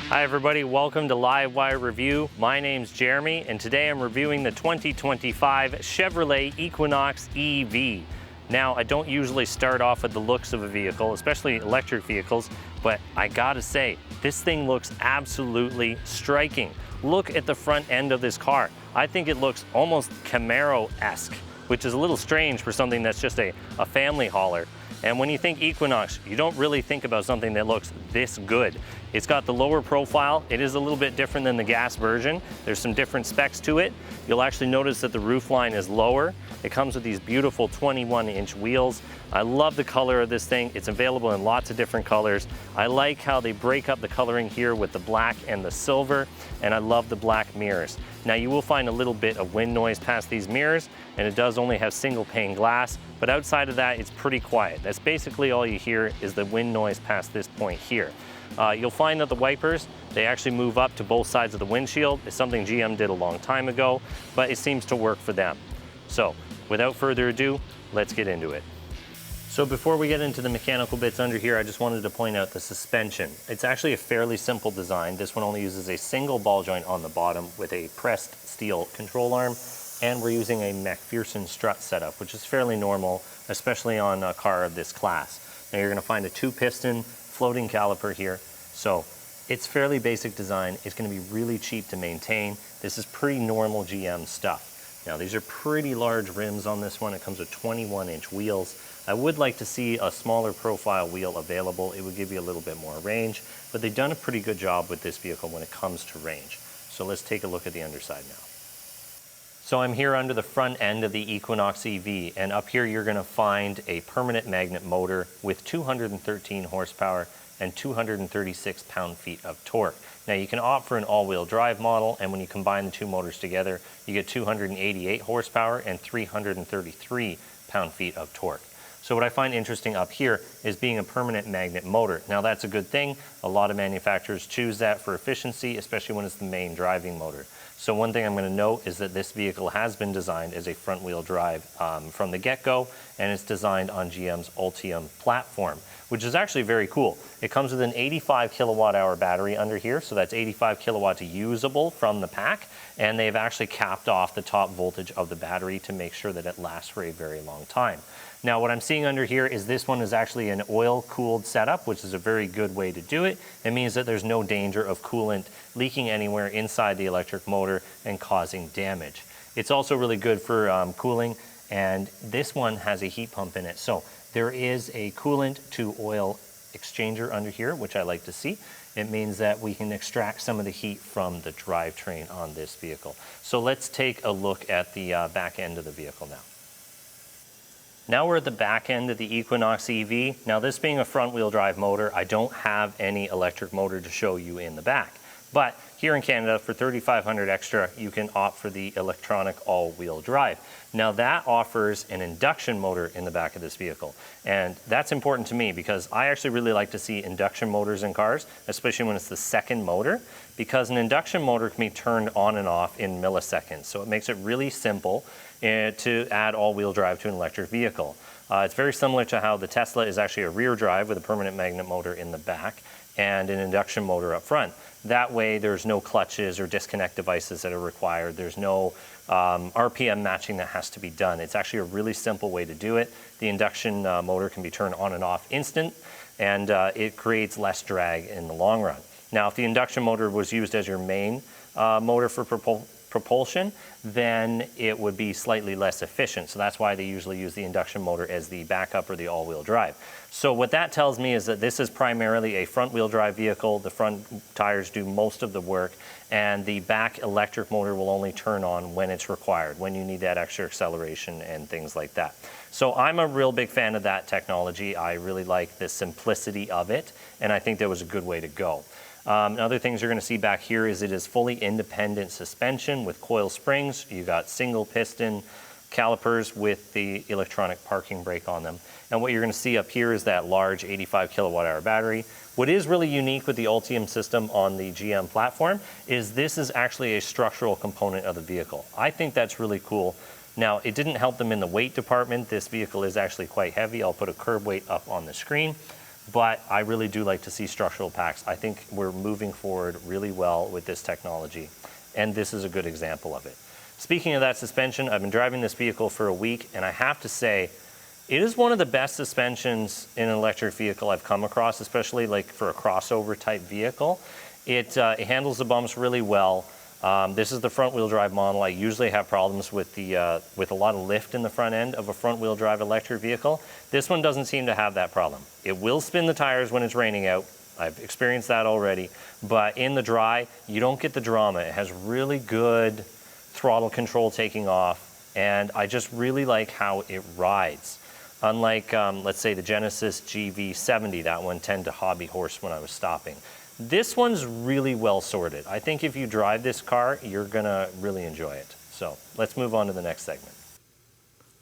Hi everybody, welcome to Live Wire Review. My name's Jeremy and today I'm reviewing the 2025 Chevrolet Equinox EV. Now, I don't usually start off with the looks of a vehicle, especially electric vehicles, but I gotta say, this thing looks absolutely striking. Look at the front end of this car. I think it looks almost Camaro-esque, which is a little strange for something that's just a family hauler. And when you think Equinox, you don't really think about something that looks this good. It's got the lower profile. It is a little bit different than the gas version. There's some different specs to it. You'll actually notice that the roof line is lower. It comes with these beautiful 21-inch wheels. I love the color of this thing. It's available in lots of different colors. I like how they break up the coloring here with the black and the silver, and I love the black mirrors. Now you will find a little bit of wind noise past these mirrors, and it does only have single pane glass, but outside of that, it's pretty quiet. That's basically all you hear is the wind noise past this point here. You'll find that the wipers, they actually move up to both sides of the windshield. It's something GM did a long time ago, but it seems to work for them. So without further ado, let's get into it. So before we get into the mechanical bits under here, I just wanted to point out the suspension. It's actually a fairly simple design. This one only uses a single ball joint on the bottom with a pressed steel control arm, and we're using a McPherson strut setup, which is fairly normal, especially on a car of this class. Now you're going to find a 2-piston floating caliper here, so it's fairly basic design. It's going to be really cheap to maintain. This is pretty normal GM stuff. Now these are pretty large rims on this one. It comes with 21-inch wheels. I would like to see a smaller profile wheel available. It would give you a little bit more range, but they've done a pretty good job with this vehicle when it comes to range. So let's take a look at the underside now. So I'm here under the front end of the Equinox EV, and up here you're going to find a permanent magnet motor with 213 horsepower and 236 pound-feet of torque. Now you can opt for an all-wheel drive model, and when you combine the two motors together, you get 288 horsepower and 333 pound-feet of torque. So what I find interesting up here is being a permanent magnet motor. Now that's a good thing. A lot of manufacturers choose that for efficiency, especially when it's the main driving motor. So one thing I'm going to note is that this vehicle has been designed as a front-wheel drive from the get-go, and it's designed on GM's Ultium platform, which is actually very cool. It comes with an 85 kilowatt-hour battery under here, so that's 85 kilowatts usable from the pack, and they've actually capped off the top voltage of the battery to make sure that it lasts for a very long time. Now what I'm seeing under here is this one is actually an oil-cooled setup, which is a very good way to do it. It means that there's no danger of coolant leaking anywhere inside the electric motor and causing damage. It's also really good for cooling, and this one has a heat pump in it. So there is a coolant to oil exchanger under here, which I like to see. It means that we can extract some of the heat from the drivetrain on this vehicle. So let's take a look at the back end of the vehicle now. Now we're at the back end of the Equinox EV. Now this being a front-wheel drive motor, I don't have any electric motor to show you in the back. But here in Canada, for $3,500 extra, you can opt for the electronic all-wheel drive. Now that offers an induction motor in the back of this vehicle. And that's important to me because I actually really like to see induction motors in cars, especially when it's the second motor, because an induction motor can be turned on and off in milliseconds. So it makes it really simple to add all-wheel drive to an electric vehicle. It's very similar to how the Tesla is actually a rear drive with a permanent magnet motor in the back and an induction motor up front. That way there's no clutches or disconnect devices that are required. There's no RPM matching that has to be done. It's actually a really simple way to do it. The induction motor can be turned on and off instant, and it creates less drag in the long run. Now if the induction motor was used as your main motor for propulsion, then it would be slightly less efficient. So that's why they usually use the induction motor as the backup or the all-wheel drive. So what that tells me is that this is primarily a front-wheel drive vehicle. The front tires do most of the work, and the back electric motor will only turn on when it's required, when you need that extra acceleration and things like that. So I'm a real big fan of that technology. I really like the simplicity of it, and I think that was a good way to go. Other things you're going to see back here is it is fully independent suspension with coil springs. You got single piston calipers with the electronic parking brake on them. And what you're going to see up here is that large 85 kilowatt-hour battery. What is really unique with the Ultium system on the GM platform is this is actually a structural component of the vehicle. I think that's really cool. Now, it didn't help them in the weight department. This vehicle is actually quite heavy. I'll put a curb weight up on the screen. but I really do like to see structural packs. I think we're moving forward really well with this technology, and this is a good example of it. Speaking of that suspension, I've been driving this vehicle for a week, and I have to say, it is one of the best suspensions in an electric vehicle I've come across, especially like for a crossover type vehicle. It handles the bumps really well. This is the front wheel drive model. I usually have problems with a lot of lift in the front end of a front wheel drive electric vehicle. This one doesn't seem to have that problem. It will spin the tires when it's raining out. I've experienced that already, but in the dry, you don't get the drama. It has really good throttle control taking off, and I just really like how it rides. Unlike, let's say the Genesis GV70, that one tended to hobby horse when I was stopping. This one's really well sorted. I think if you drive this car, you're gonna really enjoy it. So let's move on to the next segment.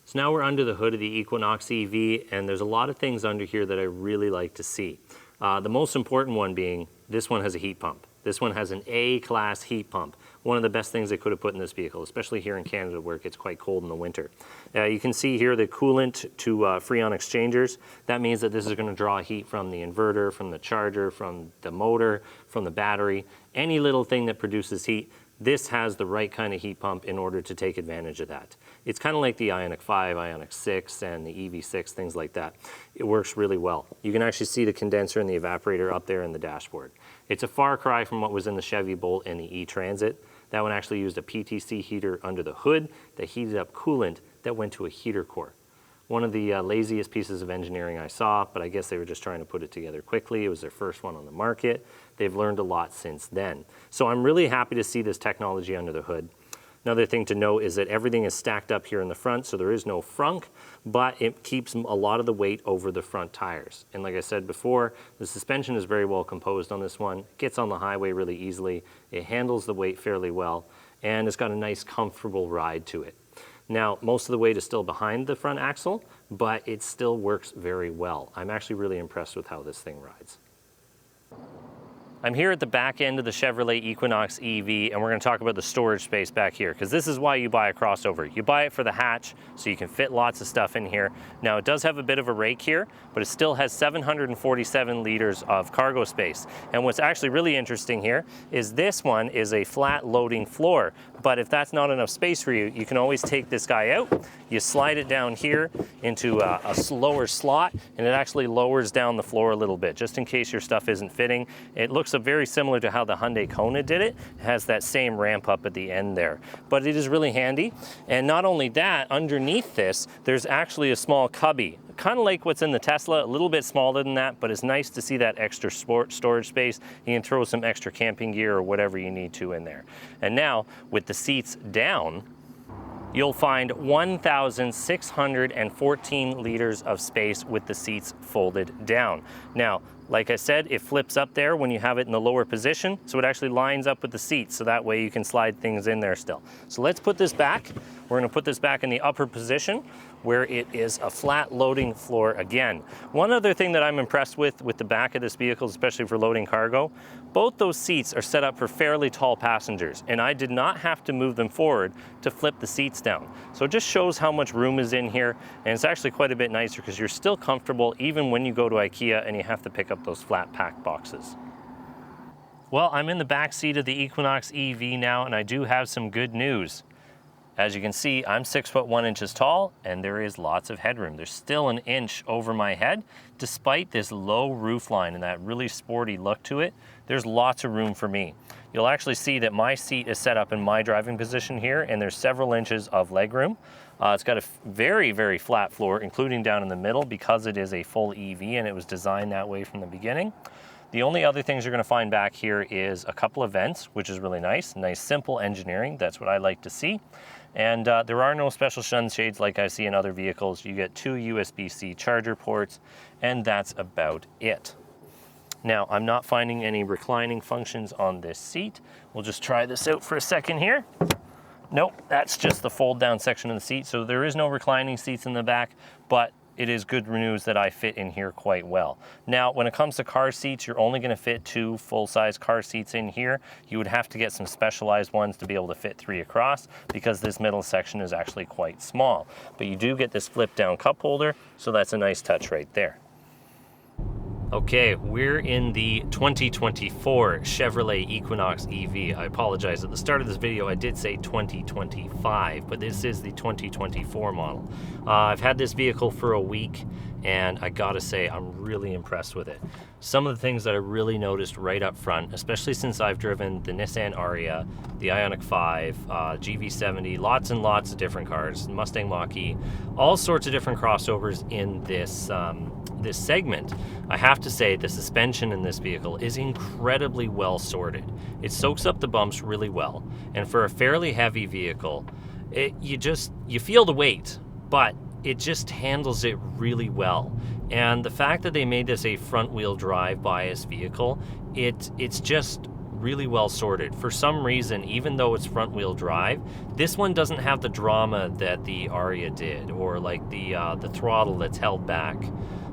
So now we're under the hood of the Equinox EV, and there's a lot of things under here that I really like to see. The most important one being, this one has a heat pump. This one has an A-class heat pump. One of the best things they could have put in this vehicle, especially here in Canada where it gets quite cold in the winter. You can see here the coolant to Freon exchangers. That means that this is going to draw heat from the inverter, from the charger, from the motor, from the battery. Any little thing that produces heat, this has the right kind of heat pump in order to take advantage of that. It's kind of like the ioniq 5, ioniq 6, and the EV6, things like that. It works really well. You can actually see the condenser and the evaporator up there in the dashboard. It's a far cry from what was in the Chevy Bolt and the E-Transit. That one actually used a PTC heater under the hood that heated up coolant that went to a heater core. One of the laziest pieces of engineering I saw, but I guess they were just trying to put it together quickly. It was their first one on the market. They've learned a lot since then. So I'm really happy to see this technology under the hood. Another thing to note is that everything is stacked up here in the front, so there is no frunk, but it keeps a lot of the weight over the front tires. And like I said before, the suspension is very well composed on this one. It gets on the highway really easily. It handles the weight fairly well, and it's got a nice, comfortable ride to it. Now, most of the weight is still behind the front axle, but it still works very well. I'm actually really impressed with how this thing rides. I'm here at the back end of the Chevrolet Equinox EV, and we're going to talk about the storage space back here, because this is why you buy a crossover. You buy it for the hatch, so you can fit lots of stuff in here. Now, it does have a bit of a rake here, but it still has 747 liters of cargo space. And what's actually really interesting here is this one is a flat loading floor. But if that's not enough space for you, you can always take this guy out. You slide it down here into a lower slot, and it actually lowers down the floor a little bit, just in case your stuff isn't fitting. It looks very similar to how the Hyundai Kona did it. It has that same ramp up at the end there. But it is really handy. And not only that, underneath this, there's actually a small cubby. Kind of like what's in the Tesla, a little bit smaller than that, but it's nice to see that extra storage space. You can throw some extra camping gear or whatever you need to in there. And now, with the seats down, you'll find 1,614 liters of space with the seats folded down. Now, like I said, it flips up there when you have it in the lower position, so it actually lines up with the seats, so that way you can slide things in there still. So let's put this back. We're gonna put this back in the upper position where it is a flat loading floor again. One other thing that I'm impressed with the back of this vehicle, especially for loading cargo, both those seats are set up for fairly tall passengers, and I did not have to move them forward to flip the seats down. So it just shows how much room is in here, and it's actually quite a bit nicer because you're still comfortable even when you go to IKEA and you have to pick up those flat pack boxes. Well, I'm in the back seat of the Equinox EV now, and I do have some good news. As you can see, I'm 6'1" tall, and there is lots of headroom. There's still an inch over my head. Despite this low roof line and that really sporty look to it, there's lots of room for me. You'll actually see that my seat is set up in my driving position here, and there's several inches of legroom. It's got a very, very flat floor, including down in the middle, because it is a full EV and it was designed that way from the beginning. The only other things you're gonna find back here is a couple of vents, which is really nice. Nice, simple engineering. That's what I like to see. And there are no special sunshades like I see in other vehicles. You get 2 USB-C charger ports, and that's about it. Now, I'm not finding any reclining functions on this seat. We'll just try this out for a second here. Nope, that's just the fold down section of the seat. So there is no reclining seats in the back, but it is good news that I fit in here quite well. Now, when it comes to car seats, you're only gonna fit 2 full-size car seats in here. You would have to get some specialized ones to be able to fit 3 across, because this middle section is actually quite small. But you do get this flip down cup holder, so that's a nice touch right there. Okay, we're in the 2024 Chevrolet Equinox EV. I apologize, at the start of this video I did say 2025, but this is the 2024 model. I've had this vehicle for a week, and I gotta say I'm really impressed with it. Some of the things that I really noticed right up front, especially since I've driven the Nissan Ariya, the ioniq 5, GV70, lots and lots of different cars, Mustang Mach-E, all sorts of different crossovers in this this segment. I have to say the suspension in this vehicle is incredibly well sorted. It soaks up the bumps really well, and for a fairly heavy vehicle, you feel the weight, but it just handles it really well. And the fact that they made this a front-wheel drive bias vehicle, it's just really well sorted. For some reason, even though it's front-wheel drive, this one doesn't have the drama that the Ariya did, or like the throttle that's held back.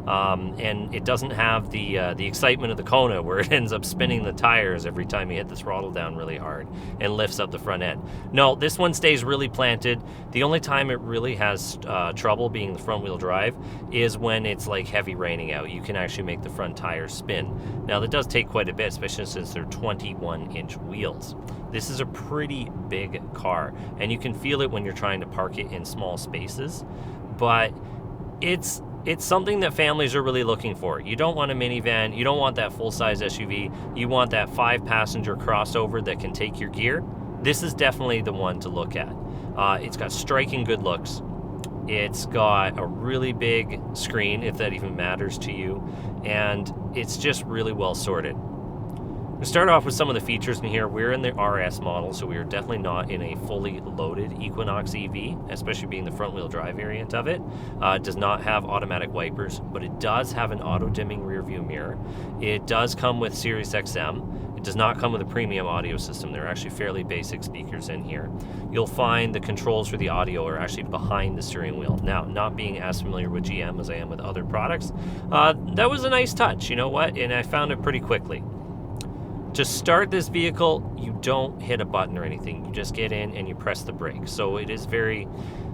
And it doesn't have the excitement of the Kona, where it ends up spinning the tires every time you hit the throttle down really hard and lifts up the front end. No, this one stays really planted. The only time it really has trouble being the front wheel drive is when it's like heavy raining out. You can actually make the front tires spin. Now that does take quite a bit, especially since they're 21-inch wheels. This is a pretty big car, and you can feel it when you're trying to park it in small spaces, but it's something that families are really looking for. You don't want a minivan, you don't want that full-size SUV, you want that 5-passenger crossover that can take your gear. This is definitely the one to look at. It's got striking good looks. It's got a really big screen, if that even matters to you, and it's just really well sorted. To start off with some of the features in here, we're in the RS model, so we are definitely not in a fully loaded Equinox EV, especially being the front-wheel drive variant of it. It does not have automatic wipers, but it does have an auto-dimming rear-view mirror. It does come with Sirius XM. It does not come with a premium audio system. There are actually fairly basic speakers in here. You'll find the controls for the audio are actually behind the steering wheel. Now, not being as familiar with GM as I am with other products, that was a nice touch, you know what? And I found it pretty quickly. To start this vehicle, you don't hit a button or anything. You just get in and you press the brake. So it is very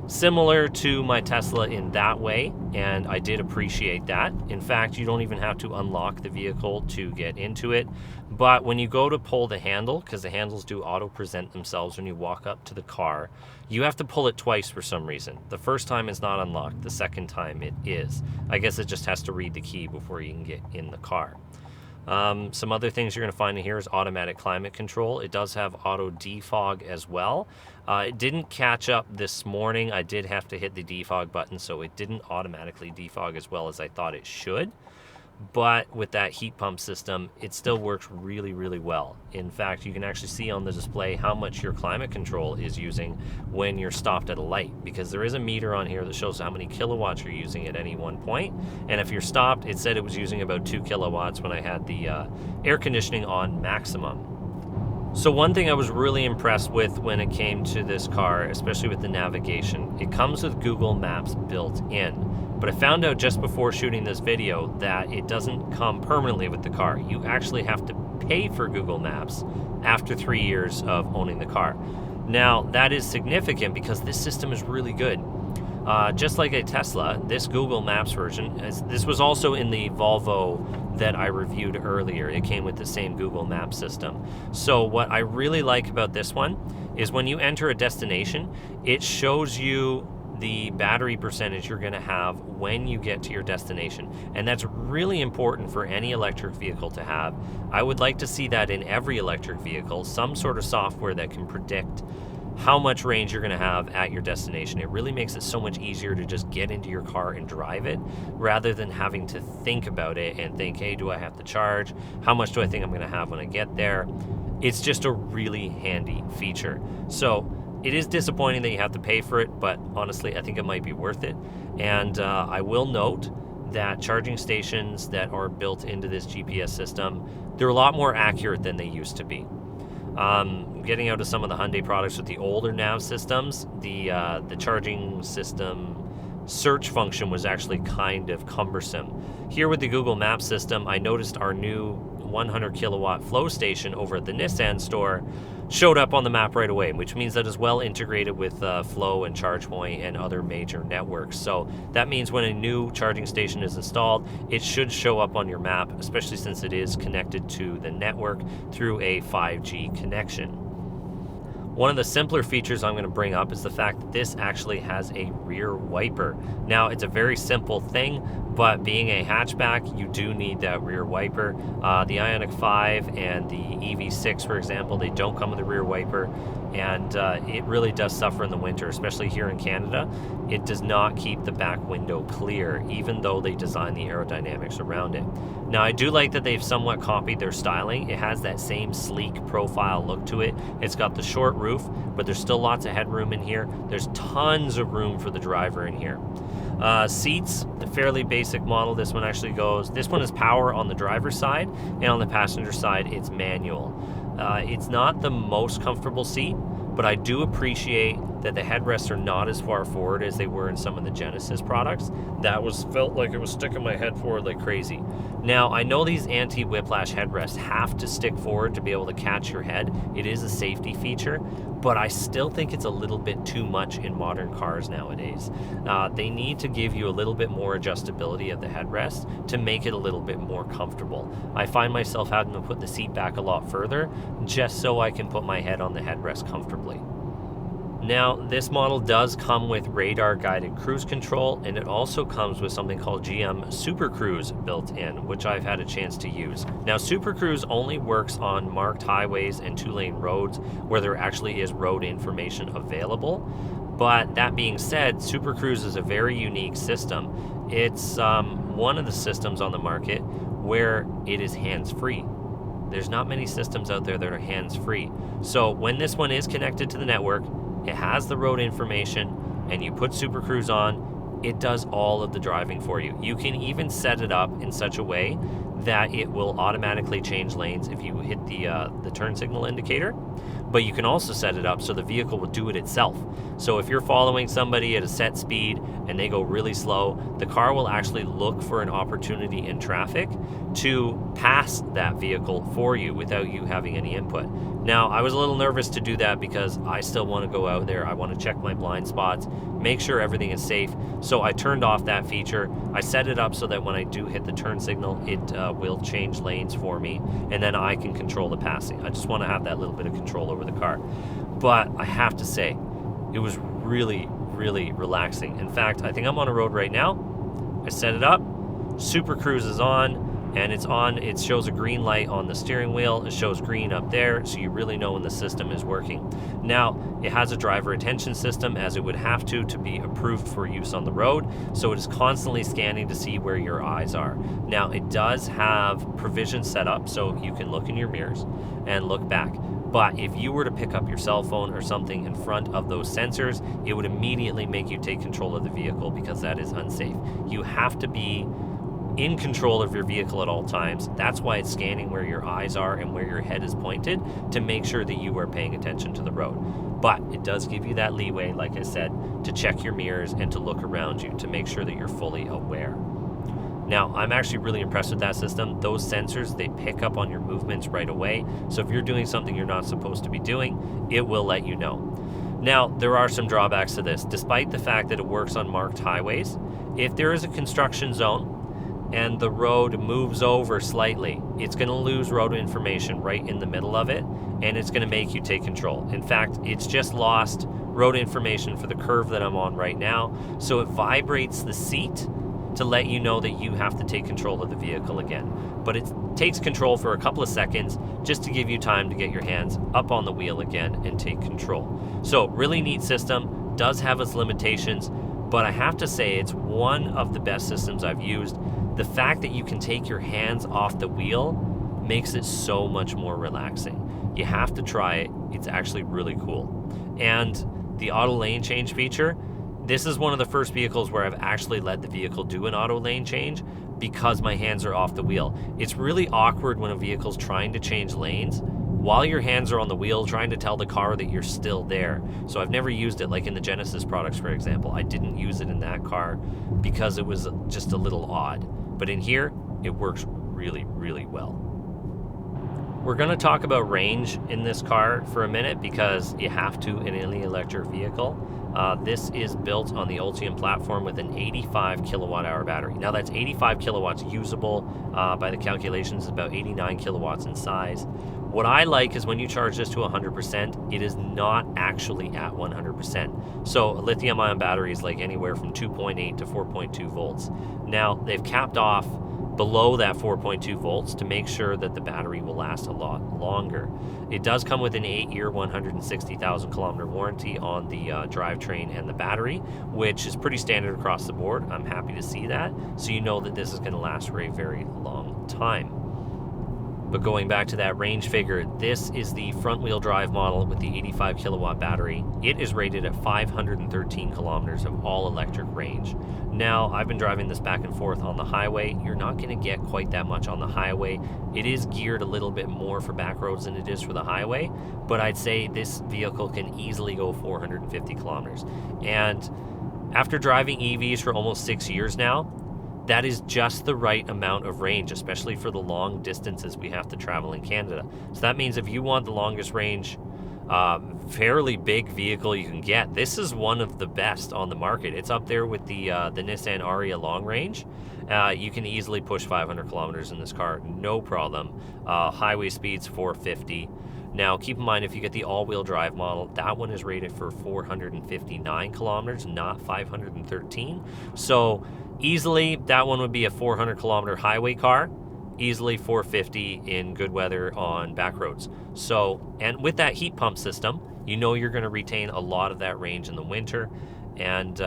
similar to my Tesla in that way, and I did appreciate that. In fact, you don't even have to unlock the vehicle to get into it. But when you go to pull the handle, because the handles do auto-present themselves when you walk up to the car, you have to pull it twice for some reason. The first time it's not unlocked, the second time it is. I guess it just has to read the key before you can get in the car. Some other things you're going to find in here is automatic climate control. It does have auto defog as well. It didn't catch up this morning. I did have to hit the defog button, so it didn't automatically defog as well as I thought it should. But with that heat pump system, it still works really, really well. In fact, you can actually see on the display how much your climate control is using when you're stopped at a light, because there is a meter on here that shows how many kilowatts you're using at any one point. And if you're stopped, it said it was using about 2 kilowatts when I had the air conditioning on maximum. So one thing I was really impressed with when it came to this car, especially with the navigation, it comes with Google Maps built in. But I found out just before shooting this video that it doesn't come permanently with the car. You actually have to pay for Google Maps after 3 years of owning the car. Now, that is significant because this system is really good. Just like a Tesla, this Google Maps version, this was also in the Volvo that I reviewed earlier. It came with the same Google Maps system. So what I really like about this one is when you enter a destination, it shows you the battery percentage you're going to have when you get to your destination. And that's really important for any electric vehicle to have. I would like to see that in every electric vehicle, some sort of software that can predict how much range you're going to have at your destination. It really makes it so much easier to just get into your car and drive it, rather than having to think about it and think, hey, do I have to charge? How much do I think I'm going to have when I get there? It's just a really handy feature. So it is disappointing that you have to pay for it, but honestly, I think it might be worth it. And I will note that charging stations that are built into this GPS system, they're a lot more accurate than they used to be. Getting out of some of the Hyundai products with the older nav systems, the charging system search function was actually kind of cumbersome. Here with the Google Maps system, I noticed our new 100 kilowatt flow station over at the Nissan store showed up on the map right away, which means that it's well integrated with Flow and ChargePoint and other major networks. So that means when a new charging station is installed, it should show up on your map, especially since it is connected to the network through a 5G connection. One of the simpler features I'm going to bring up is the fact that this actually has a rear wiper. Now, it's a very simple thing, but being a hatchback, you do need that rear wiper. The ioniq 5 and the EV6, for example, they don't come with a rear wiper, and it really does suffer in the winter, especially here in Canada. It does not keep the back window clear, even though they design the aerodynamics around it. Now, I do like that they've somewhat copied their styling. It has that same sleek profile look to it. It's got the short roof, but there's still lots of headroom in here. There's tons of room for the driver in here. Seats, the fairly basic model. This one actually goes, this one is power on the driver's side, and on the passenger side, it's manual. It's not the most comfortable seat, but I do appreciate that the headrests are not as far forward as they were in some of the Genesis products. That felt like it was sticking my head forward like crazy. Now, I know these anti-whiplash headrests have to stick forward to be able to catch your head. It is a safety feature, but I still think it's a little bit too much in modern cars nowadays. They need to give you a little bit more adjustability of the headrest to make it a little bit more comfortable. I find myself having to put the seat back a lot further just so I can put my head on the headrest comfortably. Now, this model does come with radar guided cruise control, and it also comes with something called GM Super Cruise built in, which I've had a chance to use. Now, Super Cruise only works on marked highways and 2-lane roads where there actually is road information available. But that being said, Super Cruise is a very unique system. It's one of the systems on the market where it is hands-free. There's not many systems out there that are hands-free. So when this one is connected to the network, it has the road information, and you put Super Cruise on, it does all of the driving for you. You can even set it up in such a way that it will automatically change lanes if you hit the turn signal indicator, but you can also set it up so the vehicle will do it itself. So if you're following somebody at a set speed and they go really slow, the car will actually look for an opportunity in traffic to pass that vehicle for you without you having any input. Now, I was a little nervous to do that because I still want to go out there. I want to check my blind spots, make sure everything is safe. So I turned off that feature. I set it up so that when I do hit the turn signal, it will change lanes for me, and then I can control the passing. I just want to have that little bit of control over the car. But I have to say, it was really, really relaxing. In fact, I think I'm on a road right now. I set it up, Super Cruise is on, and it's on. It shows a green light on the steering wheel. It shows green up there, so you really know when the system is working. Now, it has a driver attention system, as it would have to be approved for use on the road, so it is constantly scanning to see where your eyes are. Now, it does have provision set up, so you can look in your mirrors and look back. But if you were to pick up your cell phone or something in front of those sensors, it would immediately make you take control of the vehicle, because that is unsafe. You have to be in control of your vehicle at all times. That's why it's scanning where your eyes are and where your head is pointed to make sure that you are paying attention to the road. But it does give you that leeway, like I said, to check your mirrors and to look around you to make sure that you're fully aware. Now, I'm actually really impressed with that system. Those sensors, they pick up on your movements right away. So if you're doing something you're not supposed to be doing, it will let you know. Now, there are some drawbacks to this. Despite the fact that it works on marked highways, if there is a construction zone and the road moves over slightly, it's going to lose road information right in the middle of it, and it's going to make you take control. In fact, it's just lost road information for the curve that I'm on right now, so it vibrates the seat to let you know that you have to take control of the vehicle again. But it takes control for a couple of seconds just to give you time to get your hands up on the wheel again and take control. So, really neat system, does have its limitations, but I have to say it's one of the best systems I've used. The fact that you can take your hands off the wheel makes it so much more relaxing. You have to try it. It's actually really cool. And the auto lane change feature, this is one of the first vehicles where I've actually let the vehicle do an auto lane change because my hands are off the wheel. It's really awkward when a vehicle's trying to change lanes while your hands are on the wheel, trying to tell the car that you're still there. So I've never used it, like in the Genesis products, for example. I didn't use it in that car because it was just a little odd. But in here, it works really, really well. We're going to talk about range in this car for a minute because you have to in any electric vehicle. This is built on the Ultium platform with an 85 kilowatt hour battery. Now that's 85 kilowatts usable. By the calculations, it's about 89 kilowatts in size. What I like is when you charge this to 100%, it is not actually at 100%. So a lithium ion battery is like anywhere from 2.8 to 4.2 volts. Now they've capped off below that 4.2 volts to make sure that the battery will last a lot longer. It does come with an 8-year, 160,000 kilometer warranty on the drivetrain and the battery, which is pretty standard across the board. I'm happy to see that. So you know that this is going to last for a very long time. But going back to that range figure, this is the front wheel drive model with the 85 kilowatt battery. It is rated at 513 kilometers of all electric range. Now, I've been driving this back and forth on the highway. You're not going to get quite that much on the highway. It is geared a little bit more for back roads than it is for the highway, but I'd say this vehicle can easily go 450 kilometers. And after driving EVs for almost 6 years now, that is just the right amount of range, especially for the long distances we have to travel in Canada. So that means if you want the longest range, fairly big vehicle you can get, this is one of the best on the market. It's up there with the Nissan Ariya long range. You can easily push 500 kilometers in this car, no problem. Highway speeds 450. Now, keep in mind, if you get the all-wheel drive model, that one is rated for 459 kilometers, not 513. So easily, that one would be a 400 kilometer highway car, easily 450 in good weather on back roads. So, and with that heat pump system, you know you're going to retain a lot of that range in the winter. And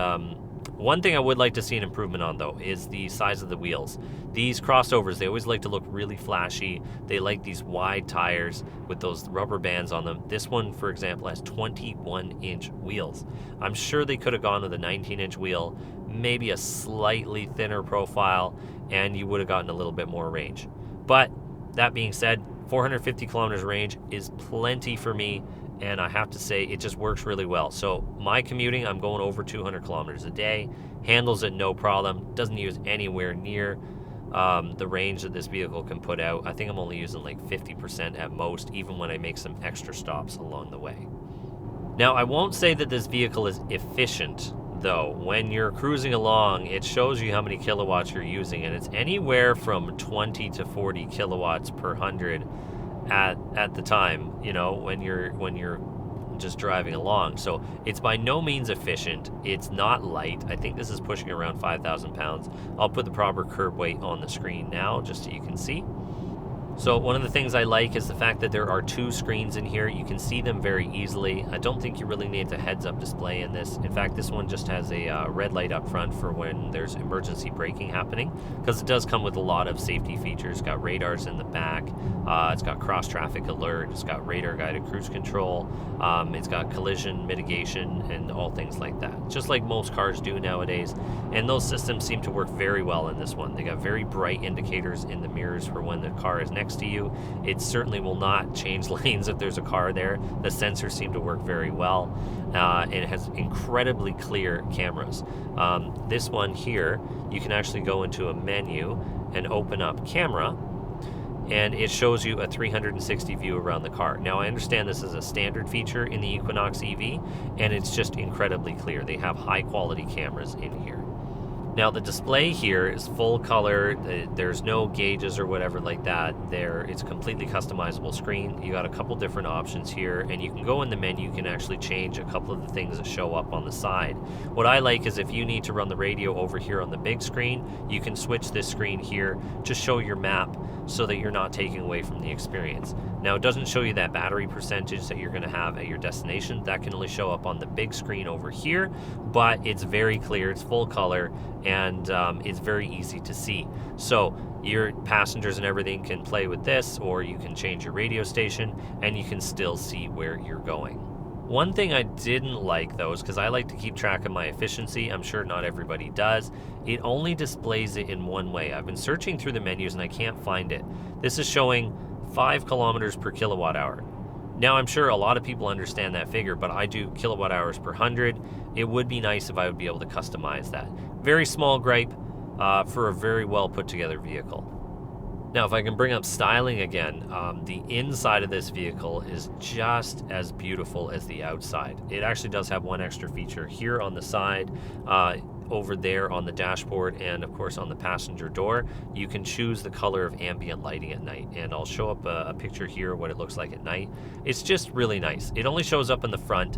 one thing I would like to see an improvement on, though, is the size of the wheels. These crossovers, they always like to look really flashy. They like these wide tires with those rubber bands on them. This one, for example, has 21-inch wheels. I'm sure they could have gone with a 19-inch wheel, maybe a slightly thinner profile, and you would have gotten a little bit more range. But that being said, 450 kilometers range is plenty for me, and I have to say it just works really well. So my commuting, I'm going over 200 kilometers a day, handles it no problem, doesn't use anywhere near the range that this vehicle can put out. I think I'm only using like 50% at most, even when I make some extra stops along the way. Now, I won't say that this vehicle is efficient, though. When you're cruising along, it shows you how many kilowatts you're using, and it's anywhere from 20 to 40 kilowatts per 100 at the time, you know, when you're just driving along. So it's by no means efficient. It's not light. I think this is pushing around 5,000 pounds. I'll put the proper curb weight on the screen now just so you can see. So one of the things I like is the fact that there are two screens in here. You can see them very easily. I don't think you really need a heads-up display in this. In fact, this one just has a red light up front for when there's emergency braking happening, because it does come with a lot of safety features. It's got radars in the back. It's got cross-traffic alert. It's got radar-guided cruise control. It's got collision mitigation and all things like that, just like most cars do nowadays. And those systems seem to work very well in this one. They got very bright indicators in the mirrors for when the car is next to you. It certainly will not change lanes if there's a car there. The sensors seem to work very well. And it has incredibly clear cameras. This one here, you can actually go into a menu and open up camera, and it shows you a 360 view around the car. Now, I understand this is a standard feature in the Equinox EV, and it's just incredibly clear. They have high quality cameras in here. Now, the display here is full color. There's no gauges or whatever like that. It's a completely customizable screen. You got a couple different options here, and you can go in the menu. You can actually change a couple of the things that show up on the side. What I like is if you need to run the radio over here on the big screen, you can switch this screen here to show your map so that you're not taking away from the experience. Now, it doesn't show you that battery percentage that you're going to have at your destination. That can only show up on the big screen over here, but it's very clear, it's full color, and it's very easy to see. So your passengers and everything can play with this, or you can change your radio station, and you can still see where you're going. One thing I didn't like, though, is because I like to keep track of my efficiency. I'm sure not everybody does. It only displays it in one way. I've been searching through the menus and I can't find it. This is showing 5 kilometers per kilowatt hour. Now, I'm sure a lot of people understand that figure, but I do kilowatt hours per 100. It would be nice if I would be able to customize that. Very small gripe for a very well put together vehicle. Now, if I can bring up styling again, the inside of this vehicle is just as beautiful as the outside. It actually does have one extra feature here on the side, over there on the dashboard, and of course on the passenger door. You can choose the color of ambient lighting at night, and I'll show up a picture here what it looks like at night. It's just really nice. It only shows up in the front.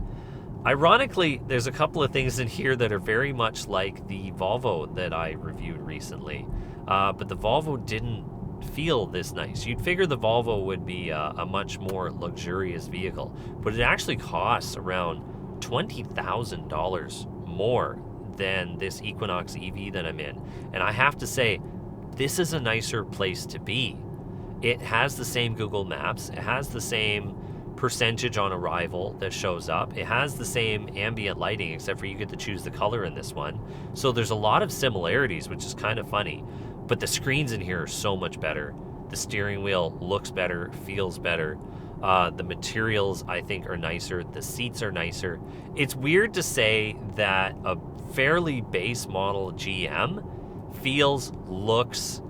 Ironically, there's a couple of things in here that are very much like the Volvo that I reviewed recently, but the Volvo didn't feel this nice. You'd figure the Volvo would be a much more luxurious vehicle, but it actually costs around $20,000 more than this Equinox EV that I'm in. And I have to say, this is a nicer place to be. It has the same Google Maps. It has the same percentage on arrival that shows up. It has the same ambient lighting, except for you get to choose the color in this one. So there's a lot of similarities, which is kind of funny. But the screens in here are so much better. The steering wheel looks better, feels better. The materials, I think, are nicer. The seats are nicer. It's weird to say that a fairly base model GM feels, looks,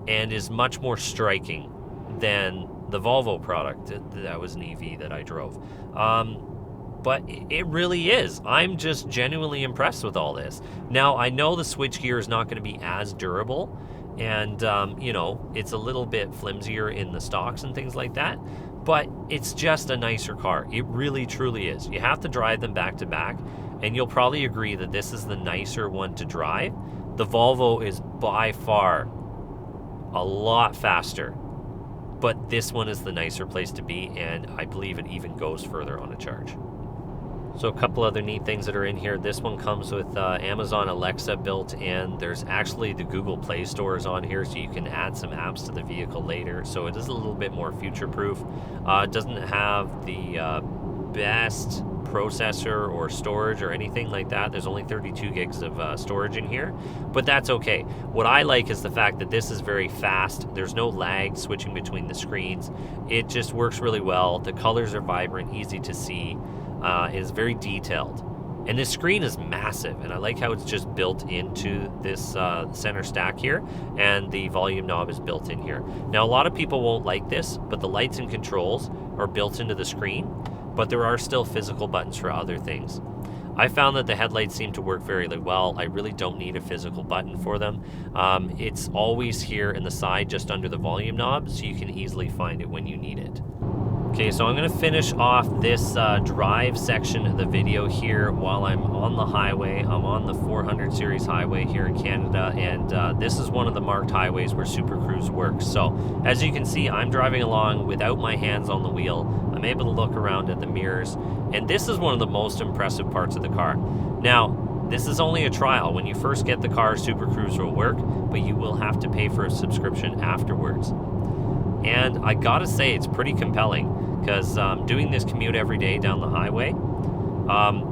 and is much more striking than the Volvo product. That was an EV that I drove. But it really is. I'm just genuinely impressed with all this. Now, I know the switchgear is not going to be as durable, and, you know, it's a little bit flimsier in the stocks and things like that, but it's just a nicer car. It really, truly is. You have to drive them back to back, and you'll probably agree that this is the nicer one to drive. The Volvo is by far a lot faster, but this one is the nicer place to be, and I believe it even goes further on a charge. So a couple other neat things that are in here. This one comes with Amazon Alexa built in. There's actually the Google Play Store is on here, so you can add some apps to the vehicle later. So it is a little bit more future-proof. It doesn't have the best processor or storage or anything like that. There's only 32 gigs of storage in here, but that's okay. What I like is the fact that this is very fast. There's no lag switching between the screens. It just works really well. The colors are vibrant, easy to see. It is very detailed, and this screen is massive, and I like how it's just built into this center stack here, and the volume knob is built in here. Now, a lot of people won't like this, but the lights and controls are built into the screen, but there are still physical buttons for other things. I found that the headlights seem to work very well. I really don't need a physical button for them. It's always here in the side just under the volume knob, so you can easily find it when you need it. Okay, so I'm going to finish off this drive section of the video here while I'm on the highway. I'm on the 400 series highway here in Canada, and this is one of the marked highways where Super Cruise works. So as you can see, I'm driving along without my hands on the wheel. I'm able to look around at the mirrors, and this is one of the most impressive parts of the car. Now, this is only a trial. When you first get the car, Super Cruise will work, but you will have to pay for a subscription afterwards. And I gotta say, it's pretty compelling, because doing this commute every day down the highway,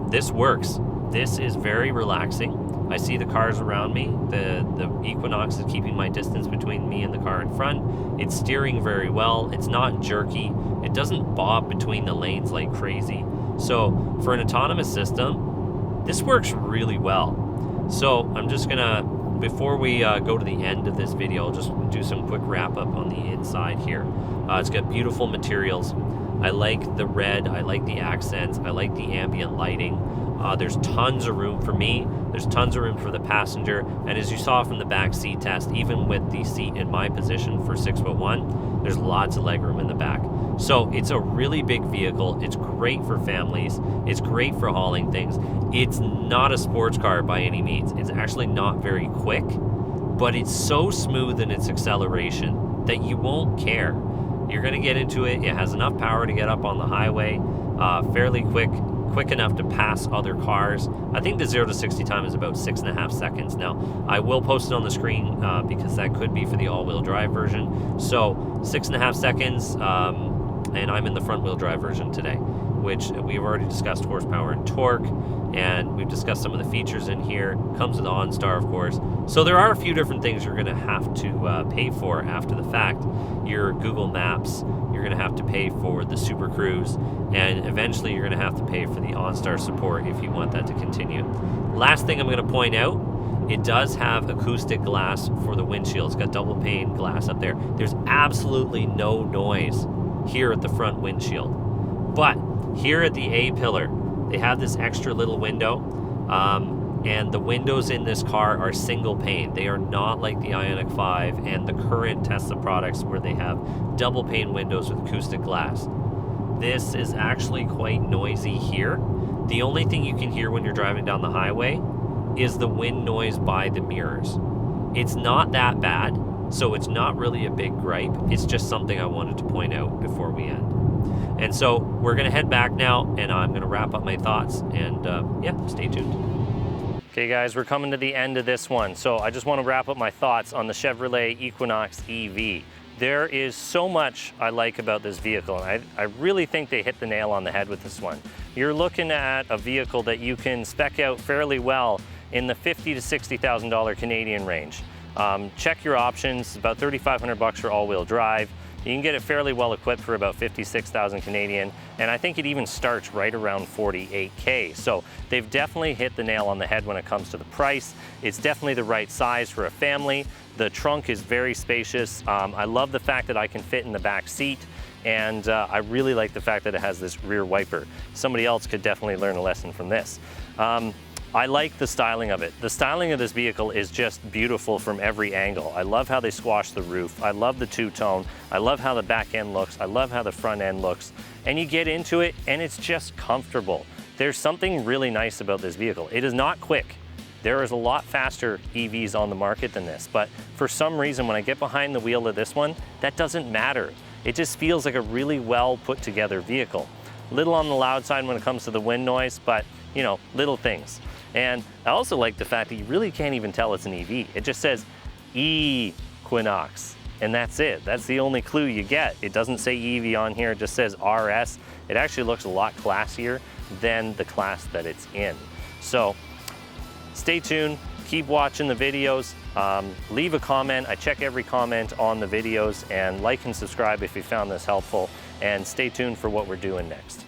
this works. This is very relaxing. I see the cars around me. The Equinox is keeping my distance between me and the car in front. It's steering very well. It's not jerky. It doesn't bob between the lanes like crazy. So for an autonomous system, this works really well. So I'm just gonna, before we go to the end of this video, I'll just do some quick wrap up on the inside here. It's got beautiful materials. I like the red, I like the accents, I like the ambient lighting. There's tons of room for me, there's tons of room for the passenger, and as you saw from the back seat test, even with the seat in my position for 6'1", there's lots of legroom in the back. So it's a really big vehicle. It's great for families. It's great for hauling things. It's not a sports car by any means. It's actually not very quick, but it's so smooth in its acceleration that you won't care. You're going to get into it. It has enough power to get up on the highway fairly quick enough to pass other cars. I think the 0 to 60 time is about 6.5 seconds. Now, I will post it on the screen because that could be for the all-wheel drive version. So 6.5 seconds, and I'm in the front-wheel drive version today, which we've already discussed horsepower and torque, and we've discussed some of the features in here. Comes with OnStar, of course. So there are a few different things you're going to have to pay for after the fact. Your Google Maps, you're going to have to pay for the Super Cruise, and eventually you're going to have to pay for the OnStar support if you want that to continue. Last thing I'm going to point out It does have acoustic glass for the windshield. It's got double pane glass up there. There's absolutely no noise here at the front windshield. But here at the A-pillar, they have this extra little window, and the windows in this car are single pane. They are not like the Ioniq 5 and the current Tesla products where they have double pane windows with acoustic glass. This is actually quite noisy here. The only thing you can hear when you're driving down the highway is the wind noise by the mirrors. It's not that bad, so it's not really a big gripe. It's just something I wanted to point out before we end. And so we're gonna head back now, and I'm gonna wrap up my thoughts, and yeah, stay tuned. Okay guys, we're coming to the end of this one. So I just wanna wrap up my thoughts on the Chevrolet Equinox EV. There is so much I like about this vehicle, and I really think they hit the nail on the head with this one. You're looking at a vehicle that you can spec out fairly well in the $50,000 to $60,000 Canadian range. Check your options, about $3,500 for all-wheel drive. You can get it fairly well equipped for about 56,000 Canadian, and I think it even starts right around 48K. So they've definitely hit the nail on the head when it comes to the price. It's definitely the right size for a family. The trunk is very spacious. I love the fact that I can fit in the back seat, and I really like the fact that it has this rear wiper. Somebody else could definitely learn a lesson from this. I like the styling of it. The styling of this vehicle is just beautiful from every angle. I love how they squash the roof. I love the two-tone. I love how the back end looks. I love how the front end looks. And you get into it and it's just comfortable. There's something really nice about this vehicle. It is not quick. There is a lot faster EVs on the market than this, but for some reason when I get behind the wheel of this one, that doesn't matter. It just feels like a really well put together vehicle. Little on the loud side when it comes to the wind noise, but you know, little things. And I also like the fact that you really can't even tell it's an EV. It just says Equinox, and that's it. That's the only clue you get. It doesn't say EV on here, it just says RS. It actually looks a lot classier than the class that it's in. So stay tuned, keep watching the videos, leave a comment. I check every comment on the videos, and like and subscribe if you found this helpful, and stay tuned for what we're doing next.